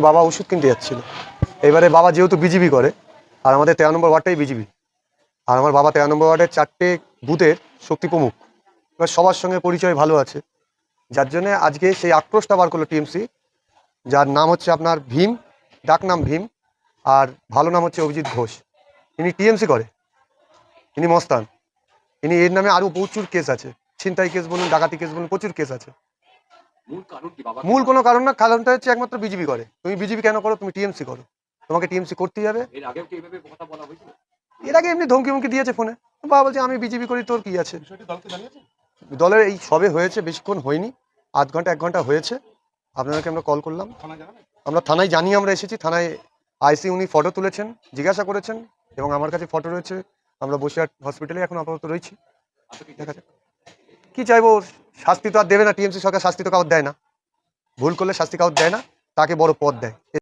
বাবা ওষুধ কিনতে যাচ্ছিল। এবারে বাবা যেহেতু বিজেপি করে, আর আমাদের 13 নম্বর ওয়ার্ডটাই বিজেপি, আর আমার বাবা 13 নম্বর ওয়ার্ডের 4টে বুথের শক্তি প্রমুখ। এবার সবার সঙ্গে পরিচয় ভালো আছে, যার জন্য আজকে সেই আক্রোশটা বার করলো টিএমসি, যার নাম হচ্ছে আপনার ভীম, ডাক নাম ভীম, আর ভালো নাম হচ্ছে অভিজিৎ ঘোষ। ইনি টিএমসি করে, ইনি মস্তান। ইনি এর নামে আরও প্রচুর কেস আছে, ছিনতাই কেস বলুন, ডাকাতি কেস বলুন, প্রচুর কেস আছে। মূল কোনো কারণ না, কারণটা হচ্ছে একমাত্র বিজেপি করে। তুমি বিজেপি কেন করো? তুমি টিএমসি করো, তোমাকে টিএমসি করতেই হবে। এর আগে এমনি ধমকি দিয়েছে ফোনে, বাবা বলছে আমি বিজেপি করি, তোর কি আছে। দলের এই সবে হয়েছে, বেশিক্ষণ হয়নি, আধ ঘন্টা 1 ঘন্টা হয়েছে। আপনাদেরকে আমরা কল করলাম, আমরা থানায় জানিয়ে আমরা এসেছি। থানায় আইসি উনি ফটো তুলেছেন, জিজ্ঞাসা করেছেন, এবং আমার কাছে ফটো রয়েছে। আমরা বসিরহাট হসপিটালে এখন আপাতত রয়েছি। দেখা যাক কি চাইবো। শাস্তি তো আর দেবে না টিএমসি সরকার, শাস্তি তো কাউর দেয় না। ভুল করলে শাস্তি কাউর দেয় না, তাকে বড় পদ দেয়।